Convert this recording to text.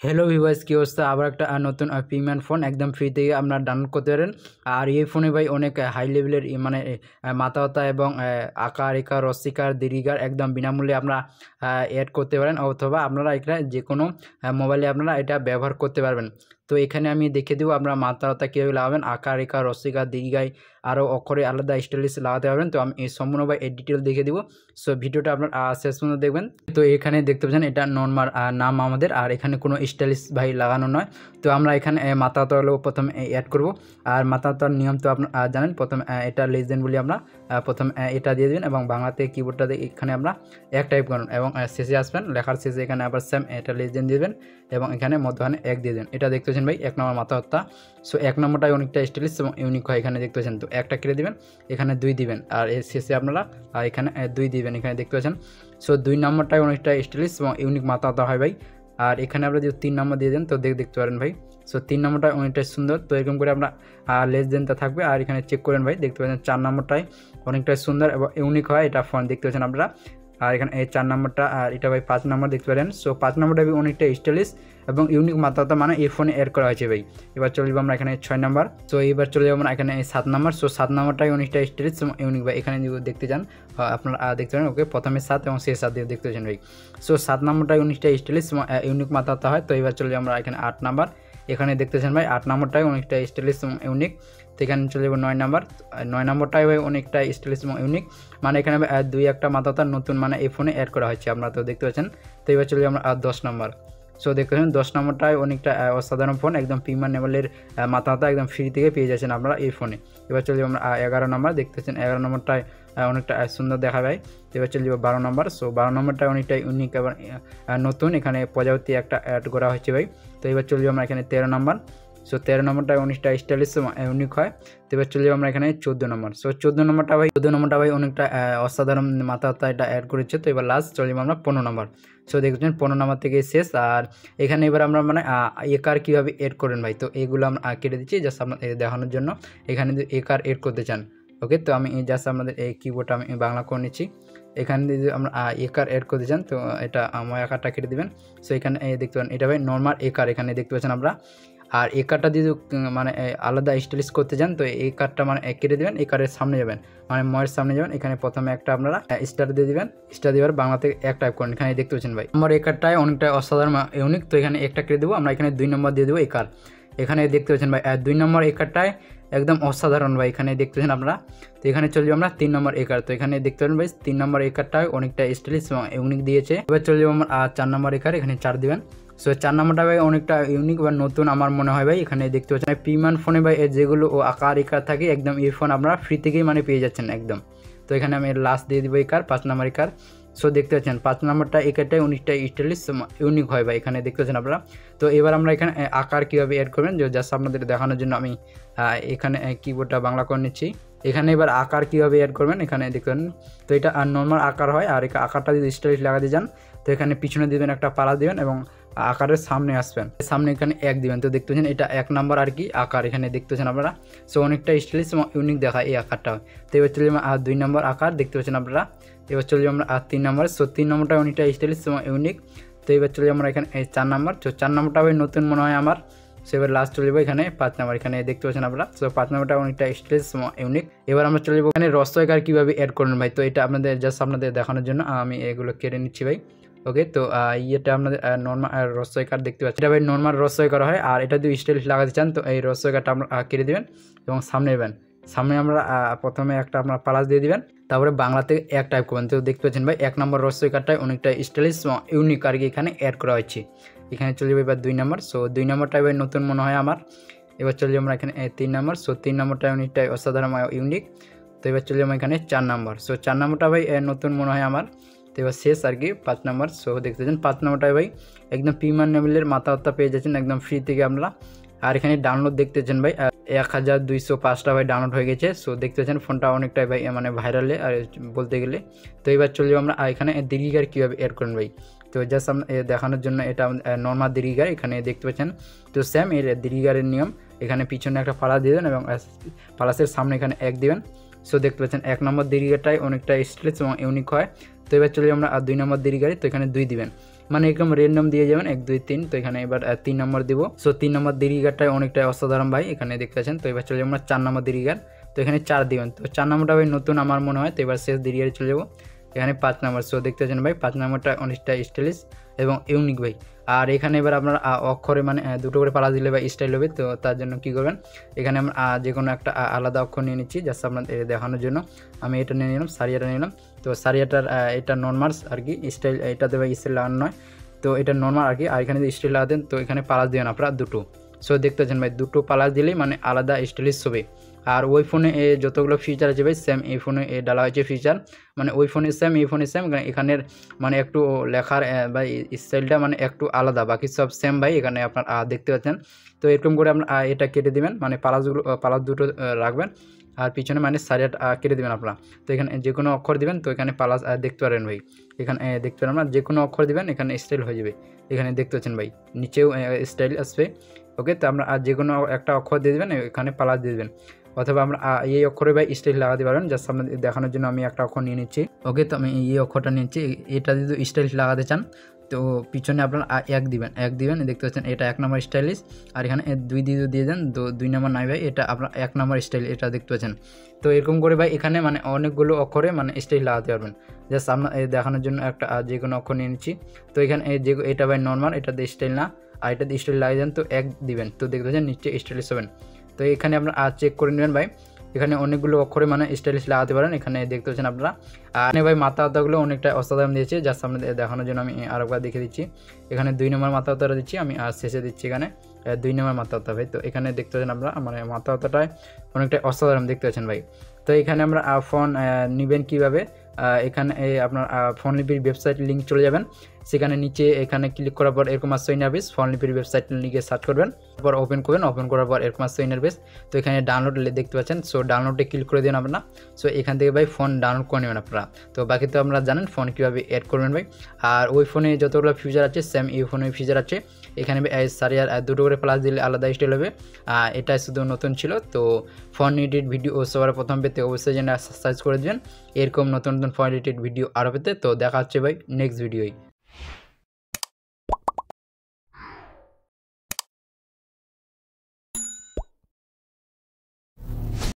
Hello viewers, কি অবস্থা? আবার একটা নতুন প্রিমিয়াম ফোন একদম ফ্রি থেকে আপনারা ডাউনলোড করতে পারেন। আর এই ফোনে ভাই অনেক হাই লেভেলের মানে মাথা ব্যথা এবং আঁকা রেখা রশ্মিকার দীর্ঘিকার একদম বিনামূল্যে আপনারা অ্যাড করতে পারেন, অথবা আপনারা এখানে যে কোনো মোবাইলে আপনারা এটা ব্যবহার করতে পারবেন। তো এখানে আমি দেখিয়ে দেবো আপনারা মাথা ব্যথা কীভাবে লাগাবেন, আঁকা রেখা রশ্মিকা দীর্ঘায় আরও অক্ষরে আলাদা স্টাইলিশ লাগাতে পারবেন। তো আমি এই সম্পূর্ণ ভাই এর ডিটেল দেখিয়ে দেবো। সো ভিডিওটা আপনার শেষ পর্যন্ত দেখবেন। তো এখানে দেখতে পাচ্ছেন এটা নর্মাল নাম আমাদের, আর এখানে কোনো স্টাইলিশ ভাই লাগানো নয়। তো আমরা এখানে মাথা ব্যথা হলেও প্রথমে অ্যাড করব। আর মাথা ব্যথার নিয়ম তো আপনারা জানেন, প্রথম এটা লেস দেন বলি আমরা প্রথম এটা দিয়ে দেবেন এবং বাংলাতে কিবোর্ডটা দিয়ে এখানে আমরা এক টাইপ করুন এবং শেষে আসবেন, লেখার শেষে এখানে আবার সেম এটা লেস দেন দিয়ে দেবেন এবং এখানে মধ্যখানে এক দিয়ে দেবেন। এটা দেখতে পাচ্ছেন ভাই 1 নম্বর মাথা ব্যথা। সো 1 নম্বরটাই অনেকটা স্টাইলিশ এবং ইউনিক হয়, এখানে দেখতে পাচ্ছেন। তো একটা কেটে দিবেন, এখানে 2 দিবেন, আর এর শেষে আপনারা এখানে 2 দিবেন, এখানে দেখতে পাচ্ছেন। সো 2 নম্বরটাই অনেকটা স্টাইলিশ এবং ইউনিক মাথা ব্যথা হয় ভাই। আর এখানে আমরা যদি 3 নম্বর দিয়ে দেন তো দেখতে পারেন ভাই। সো 3 নম্বরটা অনেকটাই সুন্দর। তো এরকম করে আমরা লেস দেনটা থাকবে, আর এখানে চেক করেন ভাই, দেখতে পাচ্ছেন 4 নম্বরটাই অনেকটাই সুন্দর এবং ইউনিক হয় এটা ফোন, দেখতে পাচ্ছেন আপনারা। আর এখানে এই 4 নম্বরটা, আর এটা ভাই 5 নম্বর দেখতে পারেন। সো 5 নম্বরটা অনেকটা স্টাইলিশ এবং ইউনিক মাথা ব্যথা মানে এই ফোনে অ্যাড করা হয়েছে ভাই। এবার চলে যাবো আমরা এখানে 6 নম্বর। সো এবার চলে যাবো আমরা এখানে 7 নম্বর। সো 7 নম্বরটাই অনেকটা স্টাইলিশ এবং ইউনিক ভাই, এখানে যদি দেখতে চান আপনারা দেখতে পারেন। ওকে, প্রথমে 7 এবং শেষ 7 দিয়ে দেখতে পাচ্ছেন ভাই। সো 7 নম্বরটাই অনেকটা স্টাইলিশ এবং ইউনিক মাথা ব্যথা হয়। তো এবার চলে যাবো আমরা এখানে 8 নম্বর। এখানে দেখতেছেন ভাই 8 নম্বরটাই অনেকটা স্টাইলিশ এবং ইউনিক। তো এখানে চলে যাবো 9 নম্বর। 9 নম্বরটাই ভাই অনেকটা স্টাইলিশ এবং ইউনিক, মানে এখানে 2-1টা মাথা ব্যথা নতুন মানে এই ফোনে অ্যাড করা হয়েছে, আপনারা তো দেখতে পাচ্ছেন। তো এবার চলে যাবো আমরা 10 নম্বর। সো দেখতে পাচ্ছেন 10 নম্বরটাই অনেকটা অসাধারণ ফোন, একদম প্রিমিয়াম লেভেলের মাথা ব্যথা একদম ফ্রি থেকে পেয়ে যাচ্ছেন আপনারা এই ফোনে। এবার চলে যাবো আমরা 11 নম্বর। দেখতে পাচ্ছেন 11 নম্বরটায় অনেকটা সুন্দর দেখা যায়। এবার চলে যাবো 12 নম্বর। সো 12 নম্বরটা অনেকটা ইউনিক এবং নতুন, এখানে প্রজাপতি একটা অ্যাড করা হয়েছে ভাই। তো এবার চলে যাবো আমরা এখানে 13 নম্বর। সো 13 নম্বরটা অনেকটা স্টাইলিশ ইউনিক হয়। তো এবার চলে যাবো আমরা এখানে 14 নম্বর। সো 14 নম্বরটা ভাই অনেকটা অসাধারণ মাথা ব্যথা এটা অ্যাড করেছে। তো এবার লাস্ট চলে যাবো আমরা 15 নম্বর। সো দেখছেন 15 নম্বর থেকে শেষ। আর এখানে এবার আমরা মানে একার কীভাবে এড করেন ভাই, তো এইগুলো আমরা কেটে দিচ্ছি জাস্ট আপনাদের দেখানোর জন্য। এখানে যদি একার এড করতে চান, ওকে, তো আমি জাস্ট আপনাদের এই কিবোর্ডটা আমি বাংলা করে নিচ্ছি। এখানে যদি আমরা একার অ্যাড করতে চান তো এটা আমার একারটা কেটে দেবেন। সো এখানে দেখতে পারেন এটা ভাই নর্মাল একার, এখানে দেখতে পাচ্ছেন আমরা। আর এই কার্ডটা যদি মানে আলাদা স্টাইলিশ করতে চান তো এই কার্ডটা মানে কেটে দেবেন, এই কার্ডের সামনে যাবেন, মানে ময়ের সামনে যাবেন। এখানে প্রথমে একটা আপনারা স্টার দিয়ে দিবেন, স্টার দেওয়ার বাংলাতে এক টাইপ করেন, এখানে দেখতে পাচ্ছেন ভাই। আমার এই কার্ডটাই অনেকটা অসাধারণ ইউনিক। তো এখানে একটা কেটে দেবো, আমরা এখানে 2 নম্বর দিয়ে দেবো এই কার্ড। এখানে দেখতে পাচ্ছেন ভাই 2 নম্বর এই কার্ডটাই একদম অসাধারণ ভাই, এখানে দেখতে পাচ্ছেন আপনারা। তো এখানে চলে যাবো আমরা 3 নম্বর এই কার্ড। তো এখানে দেখতে পাচ্ছেন ভাই 3 নম্বর এই কার্ডটাই অনেকটা স্টাইলিশ এবং ইউনিক দিয়েছে। এবার চলে যাবো আমরা 4 নম্বর এই কার্ড, এখানে 4 দিবেন। সো 4 নম্বরটা ভাই অনেকটা ইউনিক বা নতুন আমার মনে হয় ভাই। এখানে দেখতে পাচ্ছেন প্রিমিয়াম ফোনে ভাই যেগুলো আঁকা রেখা থাকে একদম এই ফোন আপনারা ফ্রি থেকেই মানে পেয়ে যাচ্ছেন একদম। তো এখানে আমি লাস্ট দিয়ে দিব এই কার 5 নম্বর এই কার। সো দেখতে পাচ্ছেন 5 নম্বরটা এই কারটাই অনেকটা স্টাইলিশ ইউনিক হয় ভাই, এখানে দেখতে পাচ্ছেন আপনারা। তো এবার আমরা এখানে আকার কীভাবে অ্যাড করবেন জাস্ট আপনাদের দেখানোর জন্য আমি এখানে কিবোর্ডটা বাংলা করে নিচ্ছি। এখানে এবার আকার কীভাবে অ্যাড করবেন এখানে দেখবেন। তো এটা নর্মাল আকার হয়, আর আকারটা যদি স্টাইলিশ লাগাতে যান তো এখানে পিছনে দিবেন একটা পালা দিবেন এবং আকারের সামনে আসবেন, সামনে এখানে 1 দিবেন। তো দেখতে পাচ্ছেন এটা 1 নম্বর আর কি আকার, এখানে দেখতে পাচ্ছেন আপনারা। সো অনেকটা স্টাইলিশ এবং ইউনিক দেখায় এই আকারটা। তো এবার চলে যাবো 2 নম্বর আকার, দেখতে পাচ্ছেন আপনারা। এবার চলে যাবো আমরা 3 নম্বর। সো 3 নম্বরটা অনেকটা স্টাইলিশ এবং ইউনিক। তো এবার চলে যাবো আমরা এখানে 4 নম্বর। তো 4 নম্বরটা ভাই নতুন মনে হয় আমার। সো এবার লাস্ট চলে যাবো এখানে 5 নম্বর, এখানে দেখতে পাচ্ছেন আপনারা। সো 5 নম্বরটা অনেকটা স্টাইলিশ এবং ইউনিক। এবার আমরা চলে যাবো এখানে রস্বইকার কীভাবে অ্যাড করবেন ভাই। তো এটা আপনাদের জাস্ট আপনাদের দেখানোর জন্য আমি এগুলো কেটে নিচ্ছি ভাই। ওকে, তো ইয়েটা আপনাদের নর্মাল রস্বইকার দেখতে পাচ্ছেন, এটা ভাই নর্মাল রস্বইকার হয়। আর এটা যদি স্টাইলিশ লাগাতে চান তো এই রস্বইকারটা আমরা কেটে দেবেন এবং সামনে নেবেন। সামনে আমরা প্রথমে একটা আপনার প্লাস দিয়ে দিবেন, তারপরে বাংলাতে এক টাইপ করবেন। তো দেখতে পাচ্ছেন ভাই 1 নম্বর রস্বইকারটাই অনেকটা স্টাইলিশ এবং ইউনিক আর কি এখানে অ্যাড করা হয়েছে। এখানে চলে যাবে এবার 2 নম্বর। সো 2 নম্বরটাই ভাই নতুন মনে হয় আমার। এবার চলে যাবো আমরা এখানে 3 নম্বর। সো 3 নম্বরটা অনেকটাই অসাধারণ ইউনিক। তো এবার চলে যাবো এখানে 4 নম্বর। সো 4 নম্বরটা ভাই নতুন মনে হয় আমার। তো এবার শেষ আর কি 5 নম্বর। সো দেখতে পাচ্ছেন 5 নম্বরটাই ভাই একদম প্রিমিয়াম লেভেলের মাথা ব্যথা পেয়ে যাচ্ছেন একদম ফ্রি থেকে আপনারা। আর এখানে ডাউনলোড দেখতে পাচ্ছেন ভাই 1205টা ভাই ডাউনলোড হয়ে গেছে। সো দেখতে পাচ্ছেন ফোনটা অনেকটাই ভাই মানে ভাইরালে আর বলতে গেলে। তো এবার চলে যাবো আমরা এখানে দীর্ঘিকার কীভাবে এড করেন ভাই। তো জাস্ট আমরা দেখানোর জন্য এটা নর্মাল দীর্ঘিকার এখানে দেখতে পাচ্ছেন। তো সেম এর দীর্ঘিকারের নিয়ম, এখানে পিছনে একটা পালা দিবেন এবং পালাসের সামনে এখানে 1 দিবেন। সো দেখতে পাচ্ছেন 1 নম্বর দীর্ঘিকারটাই অনেকটা স্টাইলিশ এবং ইউনিক হয়। তো এবার চলে আমরা 2 নম্বর দীর্ঘিকারে, তো এখানে 2 দিবেন। মানে এরকম র্যান্ডম দিয়ে যাবেন 1 2 3। তো এখানে এবার 3 নম্বর দিব। সো 3 নম্বর দিরিগারটাই অনেকটাই অসাধারণ ভাই, এখানে দেখতে পাচ্ছেন। তো এবার চলে যাবো আমরা 4 নম্বর দিরিগার। তো এখানে 4 দিবেন। তো 4 নম্বরটা ভাই নতুন আমার মনে হয়। তো এবার শেষ দিরিগারে চলে যাবো, এখানে 5 নম্বর। সো দেখতে পাচ্ছেন ভাই 5 নম্বরটা অনেকটা স্টাইলিশ এবং ইউনিক ভাই। আর এখানে এবার আপনার অক্ষরে মানে দুটো করে পালা দিলে ভাই স্টাইল হবে। তো তার জন্য কী করবেন, এখানে আমরা যে কোনো একটা আলাদা অক্ষর নিয়ে নিচ্ছি জাস্ট আপনাদের দেখানোর জন্য। আমি এটা নিয়ে নিলাম, সারিয়াটা নিয়ে নিলাম। তো সারিয়াটার এটা নর্মালস আর কি স্টাইল, এটাতে ভাই স্টাইল লাগানো নয়। তো এটা নর্মাল আর কি। আর এখানে যদি স্টাইল লাগাতেন তো এখানে পালাস দেবেন আপনারা দুটো। সো দেখতে পাচ্ছেন ভাই দুটো পালাস দিলেই মানে আলাদা স্টাইলিশ হবে। আর ওই ফোনে যতগুলো ফিচার আছে ভাই সেম এই ফোনে ডালা হয়েছে ফিচার, মানে ওই ফোনে সেম এই ফোনে সেম। এখানের মানে একটু লেখার বা স্টাইলটা মানে একটু আলাদা, বাকি সব সেম ভাই এখানে আপনার দেখতে পাচ্ছেন। তো এরকম করে আপনার এটা কেটে দেবেন, মানে পালাস দুটো রাখবেন আর পিছনে মানে সারিয়াটা কেটে দেবেন আপনারা। তো এখানে যে কোনো অক্ষর দিবেন, তো এখানে পালাস দেখতে পারেন ভাই। এখানে দেখতে পারেন আপনার যে কোনো অক্ষর দিবেন এখানে স্টাইল হয়ে যাবে। এখানে দেখতে পাচ্ছেন ভাই নিচেও স্টাইল আসবে। ওকে, তো আমরা যে কোনো একটা অক্ষর দিয়ে দেবেন, এখানে পালাস দিয়ে দেবেন। অথবা আমরা এই অক্ষরে ভাই স্টাইল লাগাতে পারবেন। জাস্ট আপনাদের দেখানোর জন্য আমি একটা অক্ষর নিয়ে নিচ্ছি। ওকে, তো আমি এই অক্ষরটা নিচ্ছি। এটা যদি স্টাইল লাগাতে চান তো পিছনে আপনার 1 দিবেন। দেখতে পাচ্ছেন এটা 1 নম্বর স্টাইলিশ। আর এখানে 2 দিয়ে দেন, তো 2 নম্বর নাই ভাই, এটা আপনার 1 নম্বর স্টাইল, এটা দেখতে পাচ্ছেন। তো এরকম করে ভাই এখানে মানে অনেকগুলো অক্ষরে মানে স্টাইল লাগাতে পারবেন। জাস্ট আপনার দেখানোর জন্য একটা যে কোনো অক্ষর নিয়ে নিচ্ছি। তো এখানে এটা ভাই নর্মাল, এটাতে স্টাইল না। আর এটাতে স্টাইল লাগিয়ে দেন, তো 1 দিবেন। তো দেখতে পাচ্ছেন নিচে স্টাইলিশ হবেন। তো এখানে আপনারা চেক করে নেবেন ভাই, এখানে অনেকগুলো অক্ষরে মানে স্টাইলিশ লাগাতে পারেন। এখানে দেখতে পাচ্ছেন আপনারা। আর ভাই মাথা হাতাগুলো অনেকটা অসাধারণ দিয়েছে, জাস্ট আপনাদের দেখানোর জন্য আমি আরেকবার দেখে দিচ্ছি। এখানে 2 নম্বর মাথা হাতাটা দিচ্ছি আমি, আর শেষে দিচ্ছি এখানে 2 নম্বর মাথা হাতা ভাই। তো এখানে দেখতে পাচ্ছেন আপনারা মানে মাথা হাতাটায় অনেকটা অসাধারণ দেখতে পাচ্ছেন ভাই। তো এখানে আমরা ফোন নেবেন কীভাবে, এখানে আপনার ফোনলিপির ওয়েবসাইট লিঙ্ক চলে যাবেন। সেখানে নিচে এখানে ক্লিক করার পর এরকম আসছে ইন্টারফেস, ফোনলিপির ওয়েবসাইট লিঙ্কে সার্চ করবেন, তারপর ওপেন করবেন। ওপেন করার পর এরকম আসছে ইন্টারফেস। তো এখানে ডাউনলোড দেখতে পাচ্ছেন। সো ডাউনলোডে ক্লিক করে দেন আপনারা। সো এখান থেকে ভাই ফোন ডাউনলোড করে নেবেন আপনারা। তো বাকি তো আপনারা জানেন ফোন কীভাবে অ্যাড করবেন ভাই। আর ওই ফোনে যতগুলো ফিচার আছে সেম এই ফোনে ফিচার আছে। এখানে সারিয়ার দুটো করে প্লাস দিলে আলাদা স্টাইল হবে। এটা শুধু নতুন ছিল। তো ফোন এডিট ভিডিও সবার প্রথম পেতে অবশ্যই যেন সাবস্ক্রাইব করে দেবেন এরকম নতুন নতুন ফোন এডিট ভিডিও আরও পেতে। তো দেখা হচ্ছে ভাই নেক্সট ভিডিওয়।